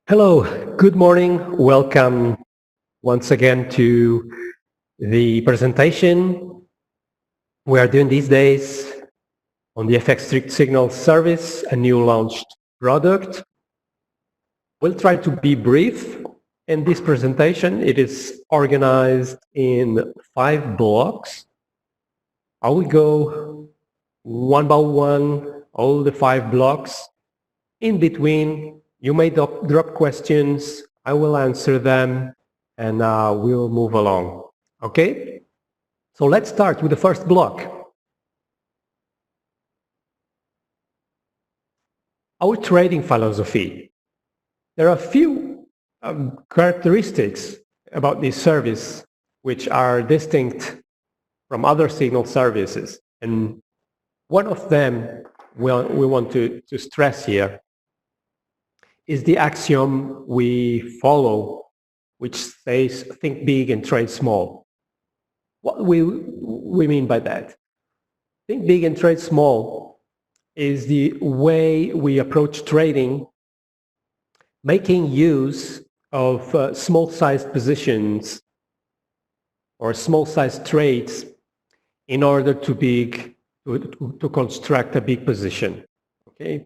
Hello, good morning. Welcome once again to the presentation we are doing these days on the FXStreet Signals Service, a new launched product. We'll try to be brief in this presentation. It is organized in 5 blocks. I will go one by one, all the 5 blocks. In between, you may drop questions, I will answer them, and we'll move along. Okay? So let's start with the first block. Our trading philosophy. There are a few characteristics about this service which are distinct from other signal services. And one of them we want to stress here is the axiom we follow, which says think big and trade small. What we mean by that? Think big and trade small is the way we approach trading, making use of small-sized positions or small-sized trades in order to construct a big position. Okay.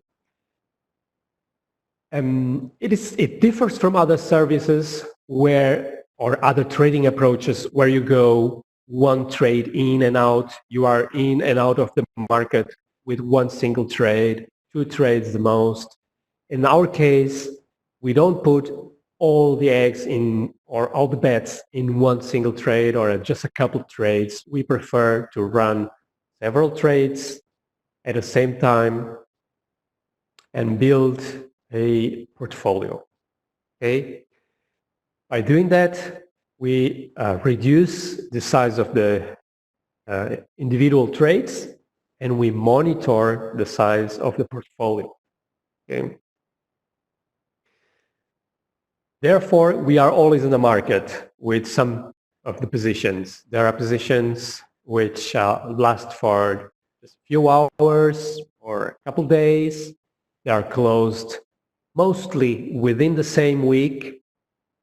It differs from other services or other trading approaches where you go one trade in and out. You are in and out of the market with one single trade, 2 trades the most. In our case, we don't put all the eggs in or all the bets in one single trade or just a couple trades. We prefer to run several trades at the same time and build a portfolio. Okay. By doing that, we reduce the size of the individual trades, and we monitor the size of the portfolio. Okay. Therefore, we are always in the market with some of the positions. There are positions which last for just a few hours or a couple days. They are closed mostly within the same week,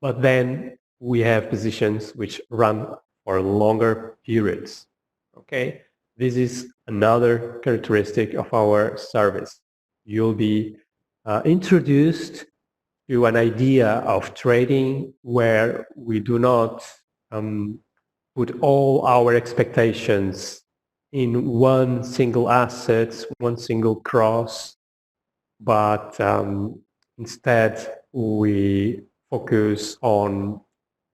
but then we have positions which run for longer periods. Okay, this is another characteristic of our service. You'll be introduced to an idea of trading where we do not put all our expectations in one single asset, one single cross, but instead we focus on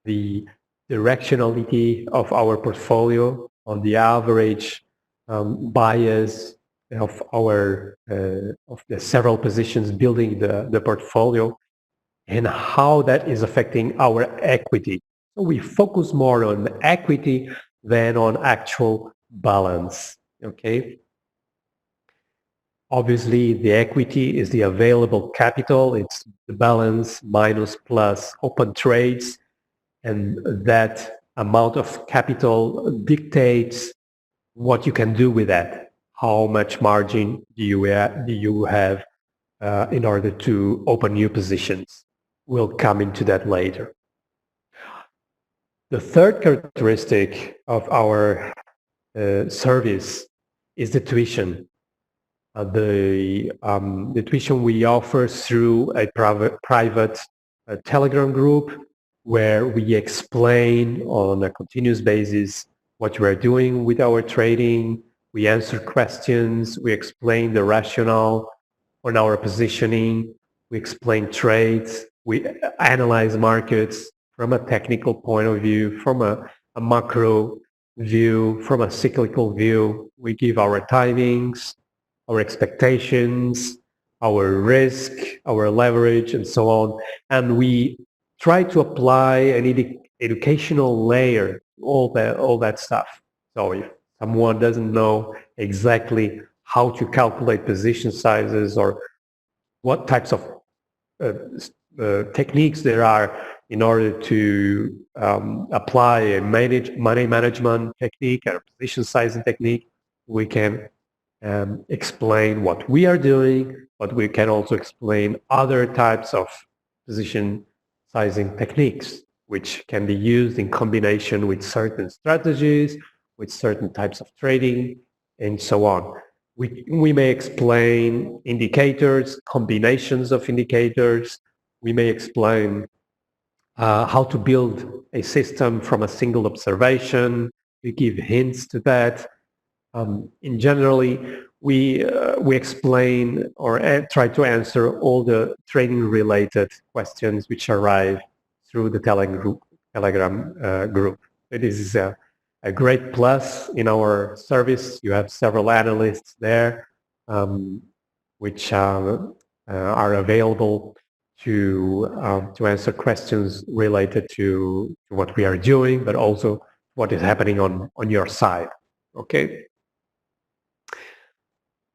the directionality of our portfolio, on the average bias of the several positions building the portfolio, and how that is affecting our equity. So we focus more on equity than on actual balance. Okay. Obviously, the equity is the available capital. It's the balance minus plus open trades. And that amount of capital dictates what you can do with that. How much margin do you have in order to open new positions? We'll come into that later. The third characteristic of our service is the tuition. The tuition we offer through a private Telegram group where we explain on a continuous basis what we are doing with our trading. We answer questions. We explain the rationale on our positioning. We explain trades. We analyze markets from a technical point of view, from a macro view, from a cyclical view. We give our timings, our expectations, our risk, our leverage, and so on. And we try to apply an educational layer, all that stuff. So if someone doesn't know exactly how to calculate position sizes or what types of techniques there are in order to apply a money management technique or position sizing technique, we can explain what we are doing, but we can also explain other types of position sizing techniques, which can be used in combination with certain strategies, with certain types of trading, and so on. We may explain indicators, combinations of indicators. We may explain how to build a system from a single observation. We give hints to that. In generally, we explain or try to answer all the trading-related questions which arrive through the Telegram group. It is a great plus in our service. You have several analysts there, which are available to answer questions related to what we are doing, but also what is happening on your side. Okay.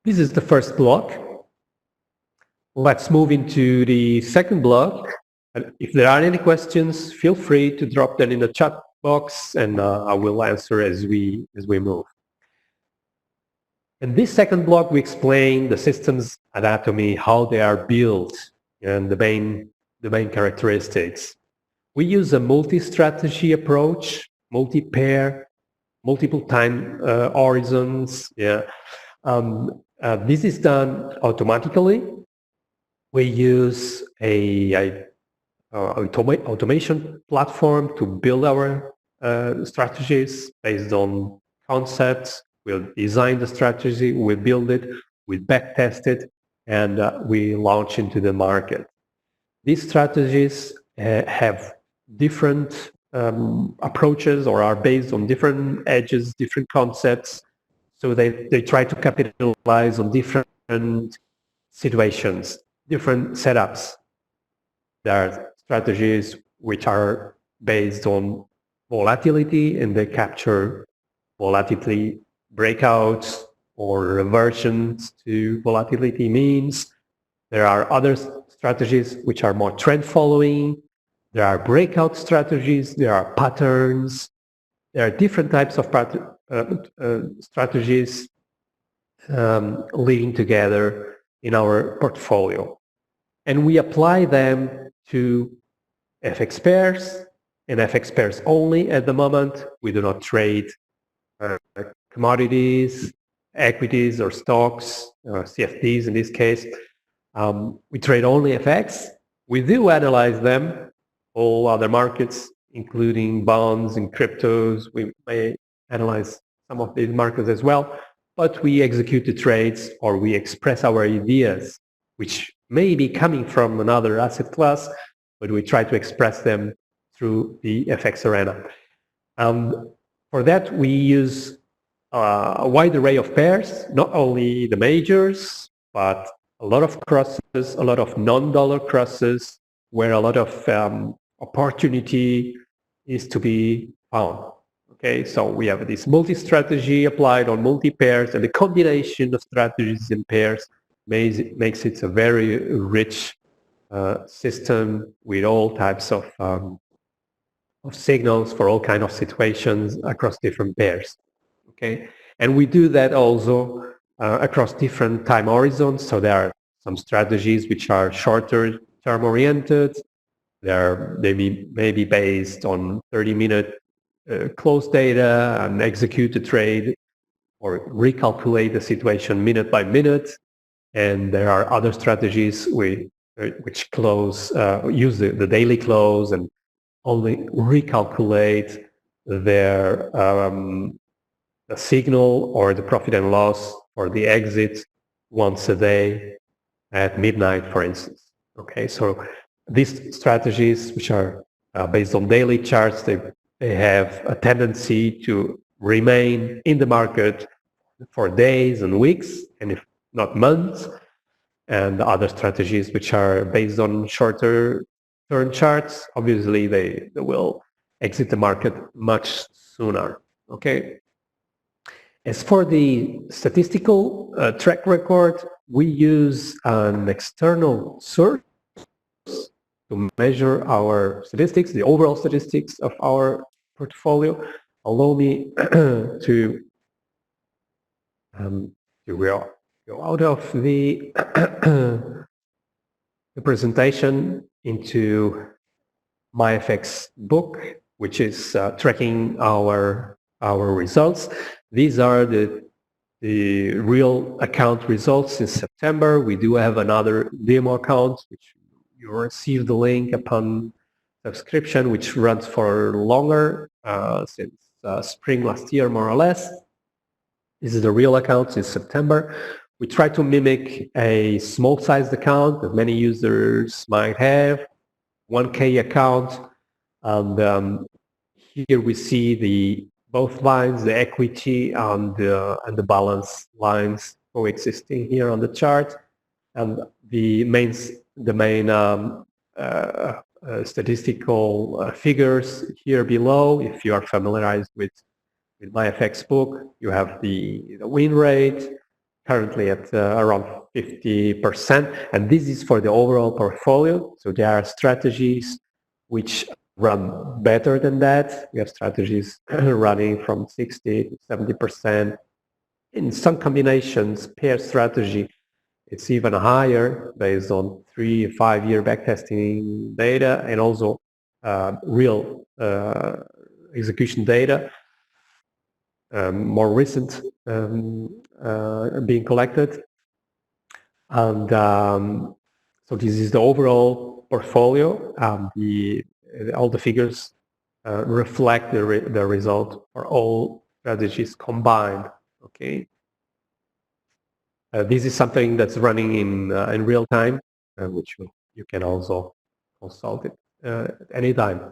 This is the first block. Let's move into the second block. And if there are any questions, feel free to drop them in the chat box, and I will answer as we move. In this second block, we explain the system's anatomy, how they are built, and the main characteristics. We use a multi-strategy approach, multi-pair, multiple time horizons. Yeah. This is done automatically. We use a automation platform to build our strategies based on concepts. We'll design the strategy, we build it, we backtest it, and we launch into the market. These strategies have different approaches or are based on different edges, different concepts. So they try to capitalize on different situations, different setups. There are strategies which are based on volatility, and they capture volatility breakouts or reversions to volatility means. There are other strategies which are more trend following. There are breakout strategies. There are patterns. There are different types of strategies living together in our portfolio. And we apply them to FX pairs and FX pairs only at the moment. We do not trade commodities, equities, or stocks, CFDs in this case. We trade only FX. We do analyze them, all other markets, including bonds and cryptos. We may analyze some of these markets as well, but we execute the trades or we express our ideas, which may be coming from another asset class, but we try to express them through the FX arena. For that, we use a wide array of pairs, not only the majors, but a lot of crosses, a lot of non-dollar crosses, where a lot of opportunity is to be found. Okay, so we have this multi-strategy applied on multi-pairs, and the combination of strategies and pairs makes it a very rich system with all types of signals for all kinds of situations across different pairs. Okay, and we do that also across different time horizons. So there are some strategies which are shorter term oriented. They may be based on 30-minute close data and execute the trade or recalculate the situation minute by minute. And there are other strategies which use the daily close and only recalculate their the signal or the profit and loss or the exit once a day at midnight, for instance. Okay, so these strategies, which are based on daily charts, they have a tendency to remain in the market for days and weeks, and if not months. And other strategies which are based on shorter term charts, obviously they will exit the market much sooner. Okay. As for the statistical track record, we use an external source to measure our statistics, the overall statistics of our portfolio. Allow me to go out of the presentation into my FX book, which is tracking our results. These are the real account results in September. We do have another demo account, which you receive the link upon subscription, which runs for longer, since spring last year, more or less. This is the real account in September. We try to mimic a small-sized account that many users might have, 1K account, and here we see both lines, the equity and the balance lines coexisting here on the chart, and the main statistical figures here below. If you are familiarized with my FX book, you have the win rate currently at around 50%, and this is for the overall portfolio. So there are strategies which run better than that. We have strategies running from 60 to 70%. In some combinations, pair strategy, it's even higher based on 3 to 5 year backtesting data and also real execution data, more recent being collected. And so this is the overall portfolio. All the figures reflect the result for all strategies combined. Okay. This is something that's running in real time, which you can also consult it at any time.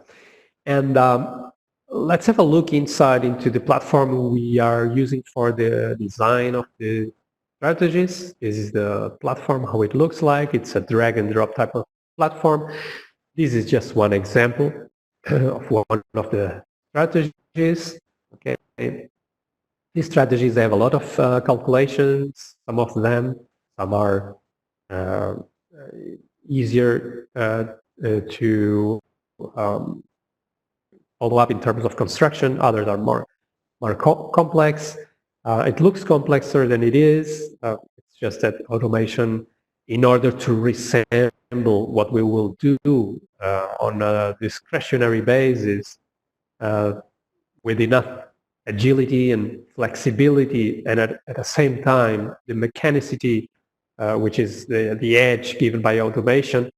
And let's have a look inside into the platform we are using for the design of the strategies. This is the platform, how it looks like. It's a drag and drop type of platform. This is just one example of one of the strategies. Okay. These strategies, they have a lot of calculations. Some of them, some are easier to follow up in terms of construction. Others are more complex. It looks complexer than it is. It's just that automation, in order to resemble what we will do on a discretionary basis, with enough agility and flexibility, and at the same time, the mechanicity, which is the edge given by automation,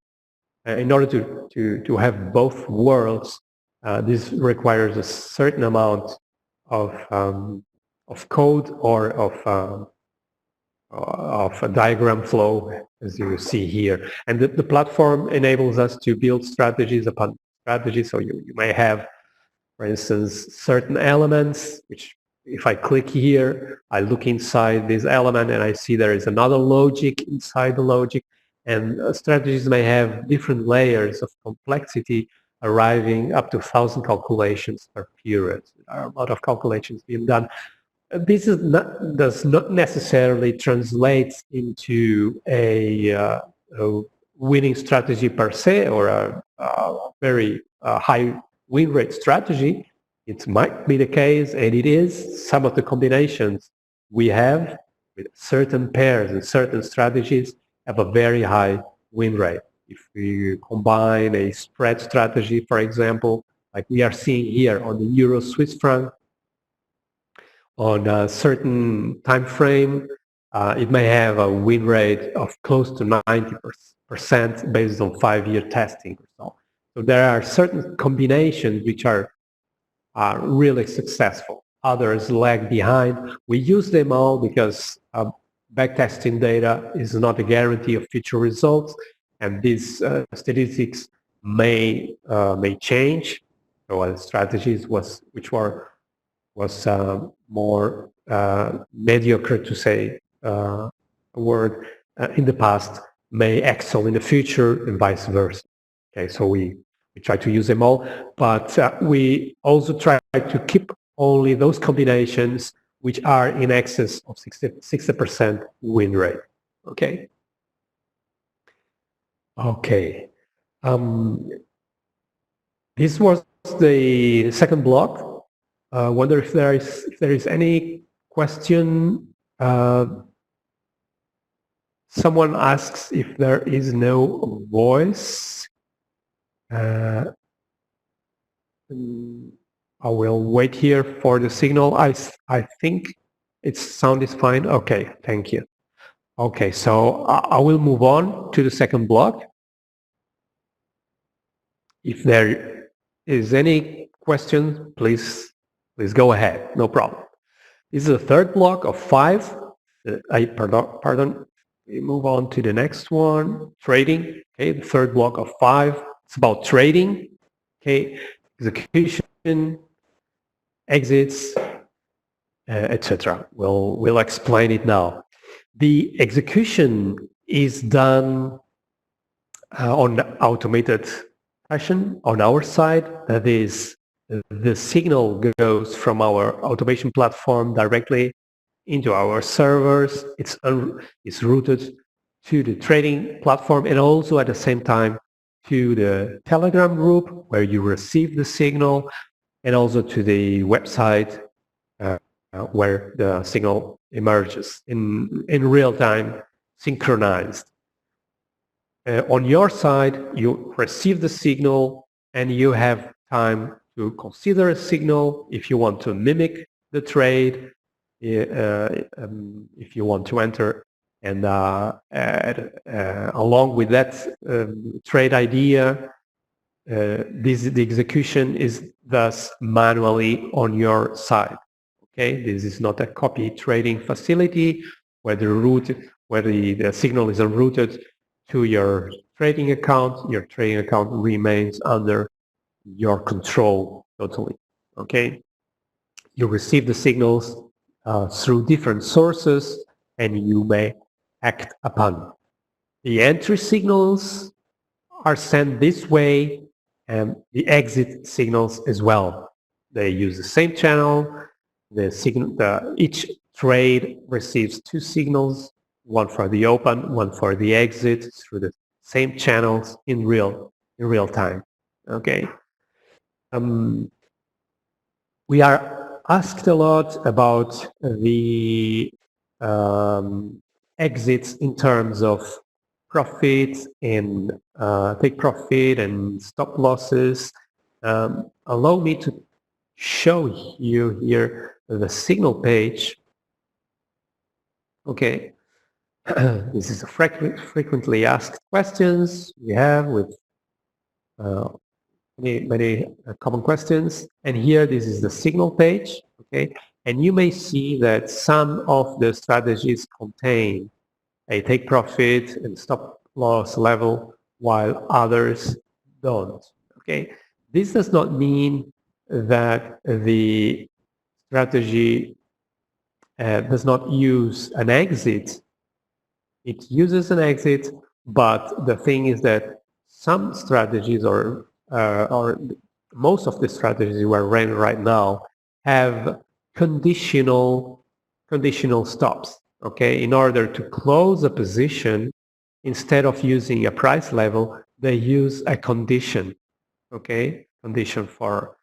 in order to have both worlds, this requires a certain amount of code or of a diagram flow, as you see here. And the platform enables us to build strategies upon strategies. So you may have, for instance, certain elements, which if I click here, I look inside this element and I see there is another logic inside the logic. And strategies may have different layers of complexity, arriving up to 1,000 calculations per period. There are a lot of calculations being done. This does not necessarily translate into a winning strategy per se, or a very high win rate strategy. It might be the case, and it is. Some of the combinations we have with certain pairs and certain strategies have a very high win rate. If we combine a spread strategy, for example, like we are seeing here on the Euro-Swiss franc, on a certain time frame, it may have a win rate of close to 90% based on 5-year testing. So there are certain combinations which are really successful. Others lag behind. We use them all because backtesting data is not a guarantee of future results, and these statistics may change. So strategies which were more mediocre, to say a word, in the past may excel in the future, and vice versa. Okay, so we try to use them all, but we also try to keep only those combinations which are in excess of 60% win rate. Okay. Okay. This was the second block. Wonder if there is any question. Someone asks if there is no voice. Uh, I will wait here for the signal. I think its sound is fine. Okay, thank you. Okay, so I will move on to the second block. If there is any question, please go ahead. No problem. This is the third block of 5. Pardon. We move on to the next one, trading. Okay, the third block of 5. It's about trading. Okay, execution, exits, etc. We'll explain it now. The execution is done on automated fashion on our side. That is, the signal goes from our automation platform directly into our servers. It's routed to the trading platform and also at the same time to the Telegram group where you receive the signal, and also to the website where the signal emerges in real time, synchronized. On your side, you receive the signal and you have time to consider a signal if you want to mimic the trade, if you want to enter, and along with that trade idea, the execution is thus manually on your side. Okay, this is not a copy trading facility where the signal is routed to your trading account. Your trading account remains under your control totally. Okay, you receive the signals through different sources, and you may act upon. The entry signals are sent this way, and the exit signals as well. They use the same channel. Each trade receives 2 signals, one for the open, one for the exit, through the same channels in real time. Okay. We are asked a lot about the exits in terms of profit and take profit and stop losses. Allow me to show you here the signal page. Okay, this is a frequently asked questions we have with many common questions. And here, this is the signal page. Okay, and you may see that some of the strategies contain a take profit and stop loss level, while others don't. Okay, this does not mean that the strategy does not use an exit. It uses an exit, but the thing is that some strategies or most of the strategies we're running right now have conditional stops. Okay, in order to close a position, instead of using a price level, they use a condition. Okay, condition for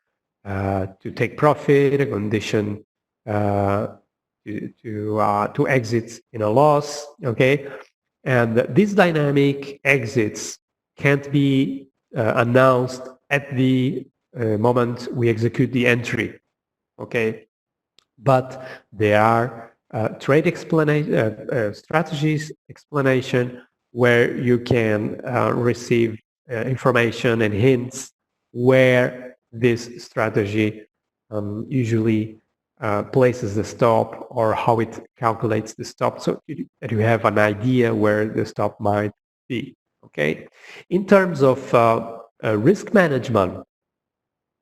to take profit, a condition to exit in a loss. Okay, and these dynamic exits can't be announced at the moment we execute the entry. Okay, but there are trade strategies explanation where you can receive information and hints where this strategy usually places the stop or how it calculates the stop, so that you have an idea where the stop might be. Okay, in terms of risk management,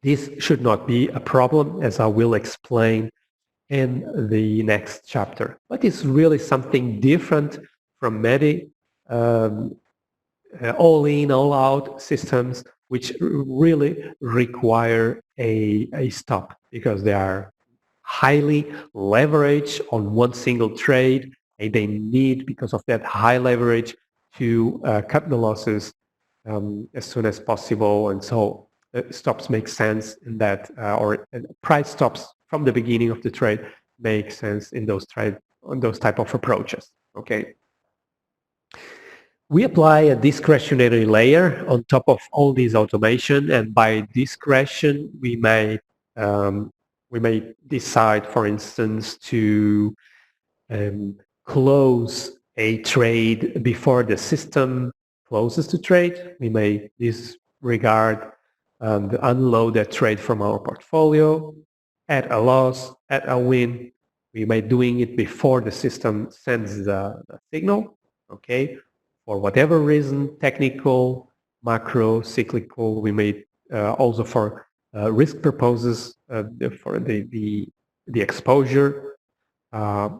this should not be a problem, as I will explain in the next chapter. But it's really something different from many all-in, all-out systems, which really require a stop because they are highly leveraged on one single trade, and they need, because of that high leverage, to cut the losses as soon as possible. And so stops make sense in that, or price stops from the beginning of the trade make sense in those type of approaches. Okay. We apply a discretionary layer on top of all these automation, and by discretion, um, we may decide, for instance, to um, close a trade before the system closes the trade. We may disregard and unload that trade from our portfolio at a loss, at a win. We may doing it before the system sends the signal, okay? For whatever reason, technical, macro, cyclical, we may also for risk purposes, for the exposure, the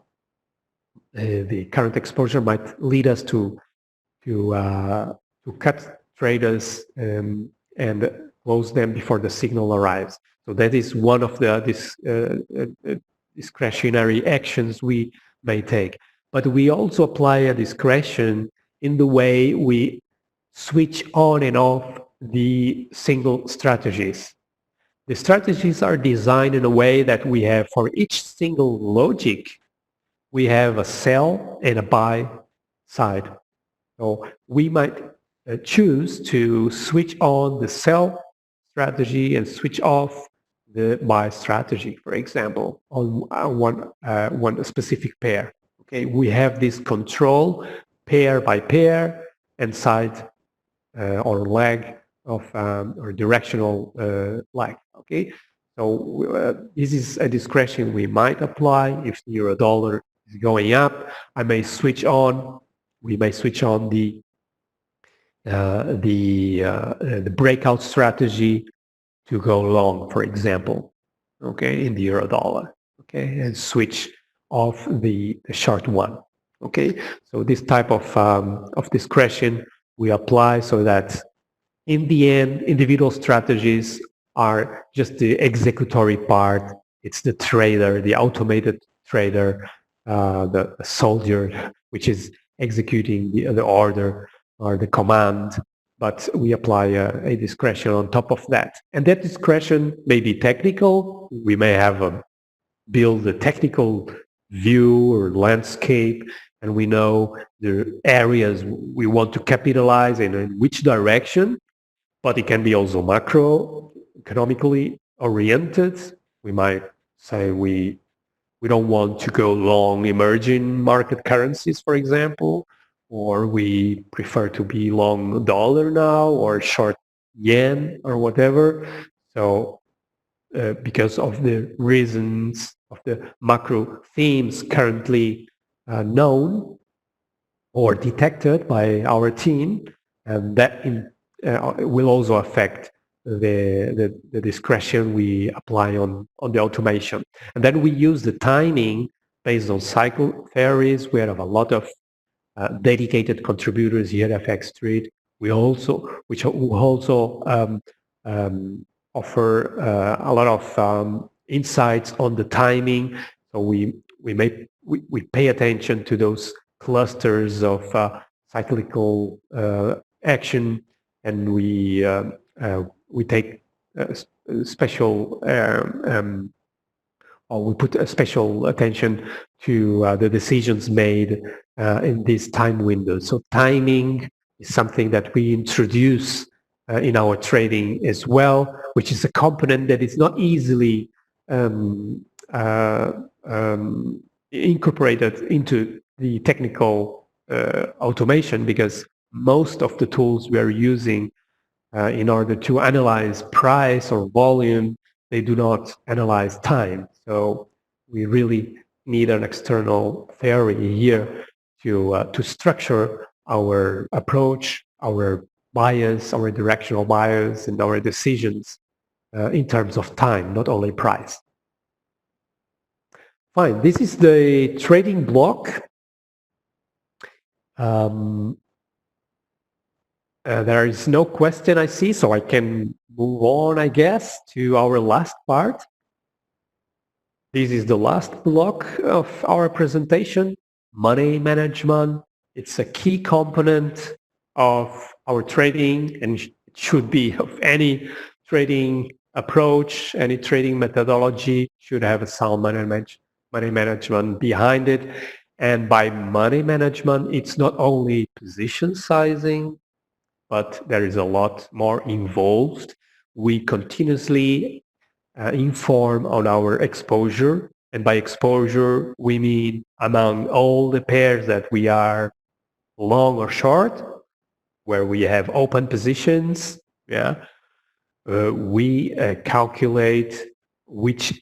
current exposure might lead us to cut traders and close them before the signal arrives. So that is one of the discretionary actions we may take. But we also apply a discretion in the way we switch on and off the single strategies. The strategies are designed in a way that we have for each single logic, we have a sell and a buy side. So we might choose to switch on the sell strategy and switch off the buy strategy, for example, on one specific pair. Okay, we have this control pair by pair and side or leg of or directional leg. Okay, so this is a discretion we might apply if the euro dollar is going up. We may switch on the breakout strategy to go long, for example, okay, in the euro dollar, okay, and switch off the short one, okay. So this type of discretion we apply so that in the end, individual strategies are just the executory part. It's the trader, the automated trader, the soldier, which is executing the order or the command, but we apply a discretion on top of that. And that discretion may be technical. We may have build a technical view or landscape, and we know the areas we want to capitalize and in which direction, but it can be also macroeconomically oriented. We might say we don't want to go long emerging market currencies, for example, or we prefer to be long dollar now or short yen or whatever. So because of the reasons of the macro themes currently known or detected by our team, and that will also affect the discretion we apply on the automation. And then we use the timing based on cycle theories. We have a lot of dedicated contributors here at FXStreet. We also offer a lot of insights on the timing. So we pay attention to those clusters of cyclical action, and we take special or we put a special attention to the decisions made in this time window. So timing is something that we introduce in our trading as well, which is a component that is not easily incorporated into the technical automation, because most of the tools we are using in order to analyze price or volume, they do not analyze time. So we really need an external theory here to structure our approach, our bias, our directional bias, and our decisions in terms of time, not only price. Fine, this is the trading block. There is no question I see, so I can move on, I guess, to our last part. This is the last block of our presentation, money management. It's a key component of our trading, and it should be of any trading approach, any trading methodology should have a sound money management behind it. And by money management, it's not only position sizing, but there is a lot more involved. We continuously inform on our exposure. And by exposure, we mean among all the pairs that we are long or short, where we have open positions, yeah, we calculate which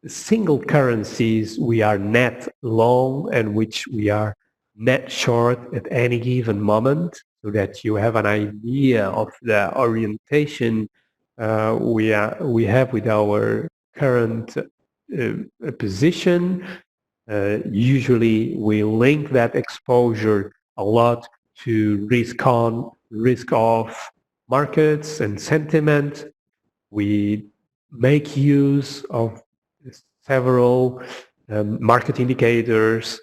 single currencies we are net long and which we are net short at any given moment, so that you have an idea of the orientation we have with our current position. Usually we link that exposure a lot to risk on, risk off markets and sentiment. We make use of several market indicators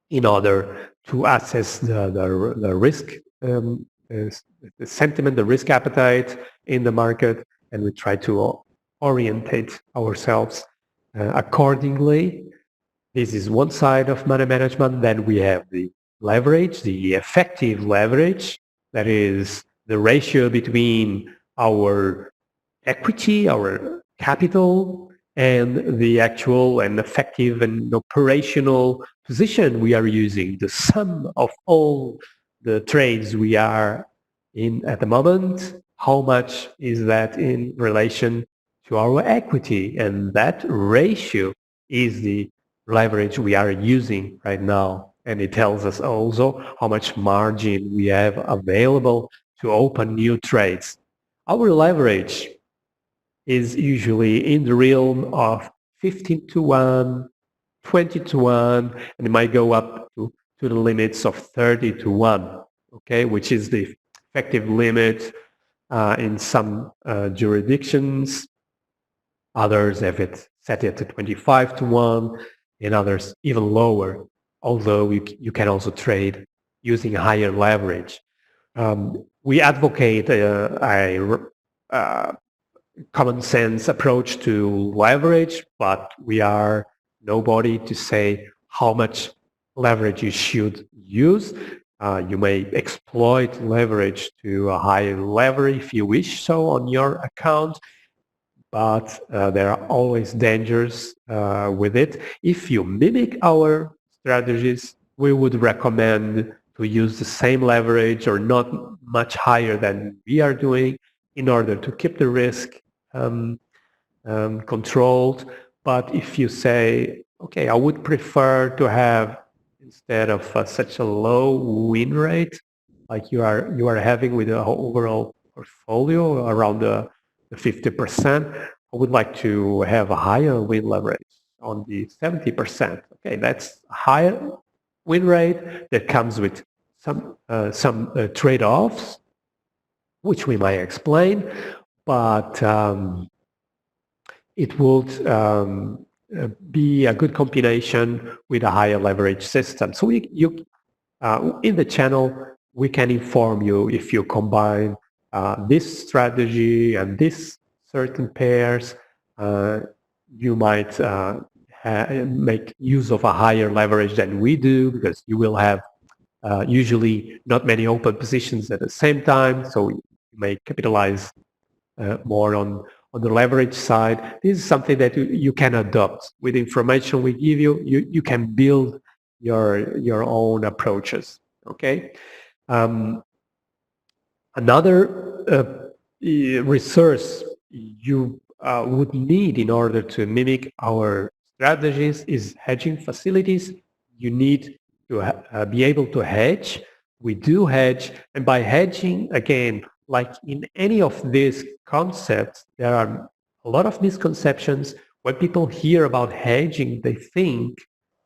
in order to assess the risk, the sentiment, the risk appetite in the market, and we try to orientate ourselves accordingly. This is one side of money management. Then we have the leverage, the effective leverage, that is the ratio between our equity, our capital, and the actual and effective and operational position we are using, the sum of all the trades we are in at the moment, how much is that in relation to our equity? And that ratio is the leverage we are using right now. And it tells us also how much margin we have available to open new trades. Our leverage is usually in the realm of 15 to 1, 20 to 1, and it might go up to the limits of 30 to 1, okay, which is the effective limit in some jurisdictions. Others have it set it to 25 to 1, and others even lower, although you can also trade using higher leverage. We advocate a common sense approach to leverage, but we are nobody to say how much leverage you should use. You may exploit leverage to a high level if you wish so on your account, but there are always dangers with it. If you mimic our strategies, we would recommend to use the same leverage or not much higher than we are doing in order to keep the risk controlled. But if you say, okay, I would prefer to have, instead of such a low win rate like you are having with the overall portfolio around the 50%, I would like to have a higher win leverage on the 70%. Okay, that's a higher win rate that comes with some trade-offs, which we might explain, but it would be a good combination with a higher leverage system. So in the channel, we can inform you if you combine this strategy and this certain pairs, you might make use of a higher leverage than we do, because you will have usually not many open positions at the same time, so you may capitalize more on the leverage side. This is something that you can adopt. With information we give you, you can build your own approaches, okay? Another resource you would need in order to mimic our strategies is hedging facilities. You need to be able to hedge. We do hedge, and by hedging, again, like in any of these concepts, there are a lot of misconceptions. When people hear about hedging, they think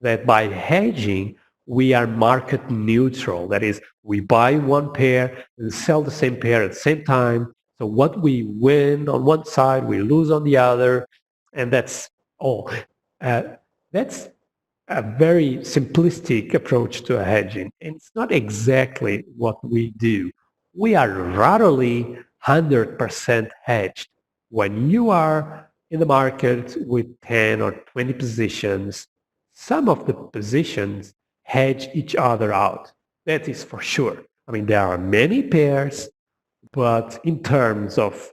that by hedging, we are market neutral. That is, we buy one pair and sell the same pair at the same time. So what we win on one side, we lose on the other, and that's all. That's a very simplistic approach to hedging. And it's not exactly what we do. We are rarely 100% hedged. When you are in the market with 10 or 20 positions, some of the positions hedge each other out. That is for sure. I mean, there are many pairs, but in terms of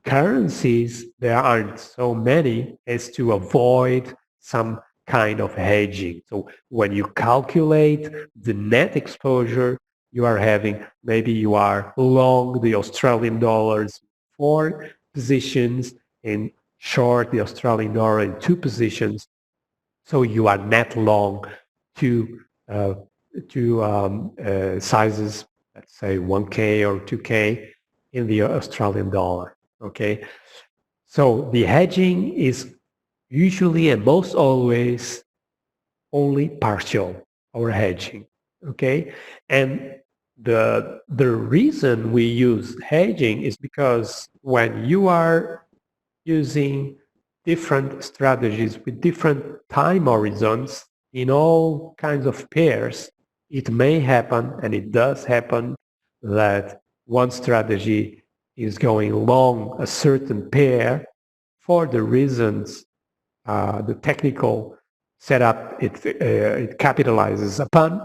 currencies, there aren't so many as to avoid some kind of hedging. So when you calculate the net exposure you are having, maybe you are long the Australian dollars 4 positions and short the Australian dollar in 2 positions. So you are net long two, uh, two sizes, let's say 1K or 2K in the Australian dollar. Okay. So the hedging is usually and most always only partial or hedging. Okay. And the reason we use hedging is because when you are using different strategies with different time horizons in all kinds of pairs, it may happen, and it does happen, that one strategy is going long a certain pair for the reasons the technical setup it capitalizes upon,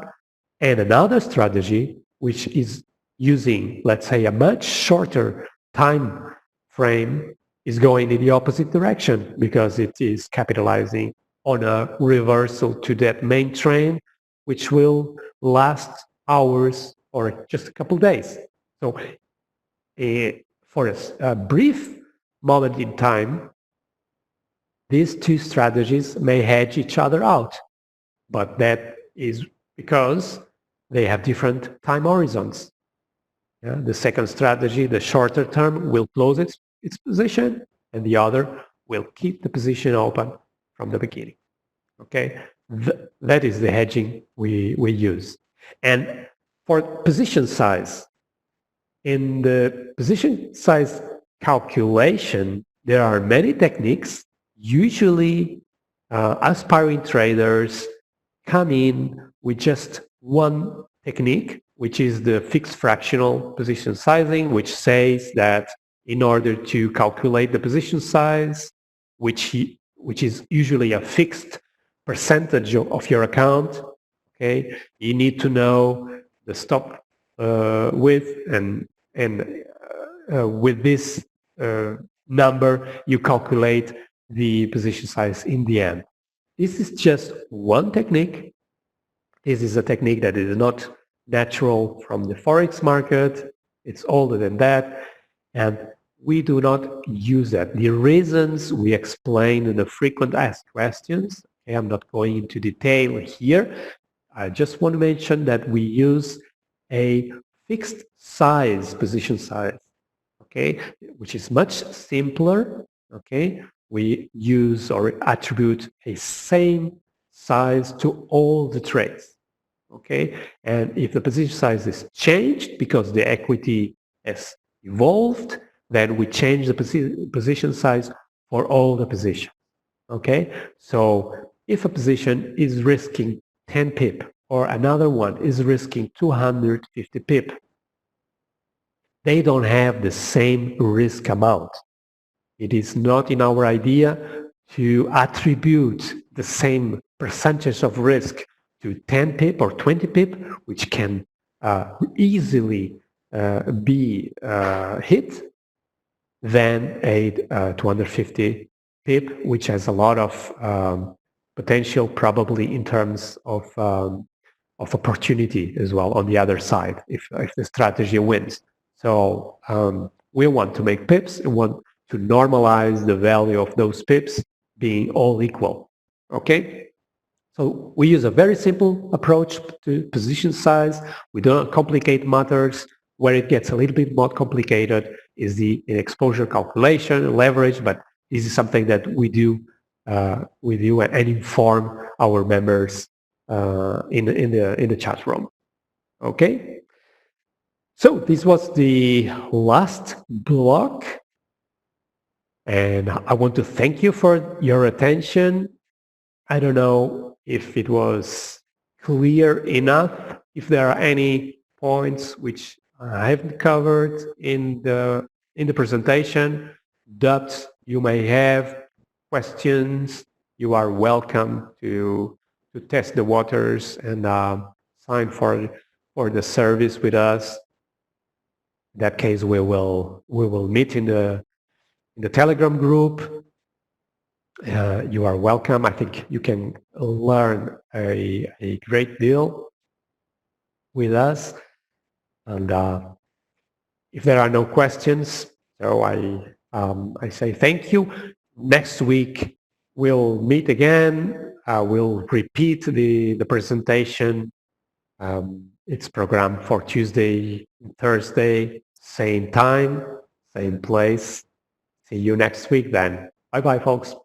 and another strategy which is using, let's say, a much shorter time frame is going in the opposite direction because it is capitalizing on a reversal to that main trend, which will last hours or just a couple days. So for a brief moment in time, these two strategies may hedge each other out, but that is because they have different time horizons. Yeah? The second strategy, the shorter term, will close its position, and the other will keep the position open from the beginning. Okay, that is the hedging we use. And for position size, in the position size calculation, there are many techniques. Usually, aspiring traders come in with just one technique, which is the fixed fractional position sizing, which says that in order to calculate the position size, which is usually a fixed percentage of your account, okay, you need to know the stop width, and with this number, you calculate the position size in the end. This is just one technique. This is a technique that is not natural from the Forex market. It's older than that. And we do not use that. The reasons we explain in the frequent asked questions, okay, I'm not going into detail here. I just want to mention that we use a fixed size, position size, okay, which is much simpler, okay. We use or attribute a same size to all the trades, okay. And if the position size is changed because the equity has evolved, then we change the position size for all the positions, okay. So if a position is risking 10 pip or another one is risking 250 pip, they don't have the same risk amount. It is not in our idea to attribute the same percentage of risk to 10 pip or 20 pip, which can easily be hit, than a 250 pip, which has a lot of potential, probably in terms of opportunity as well on the other side, if the strategy wins. So we want to make pips, we want to normalize the value of those pips being all equal, okay? So we use a very simple approach to position size. We don't complicate matters. Where it gets a little bit more complicated is the exposure calculation, leverage, but this is something that we do and inform our members in the chat room. Okay. So this was the last block, and I want to thank you for your attention. I don't know if it was clear enough. If there are any points which I haven't covered in the presentation, doubts you may have, questions, you are welcome to test the waters and sign for the service with us. In that case, we will meet in the Telegram group. You are welcome. I think you can learn a great deal with us. And if there are no questions, so I say thank you. Next week we'll meet again. We'll repeat the presentation. It's programmed for Tuesday, Thursday, same time, same place. See you next week then. Bye bye, folks.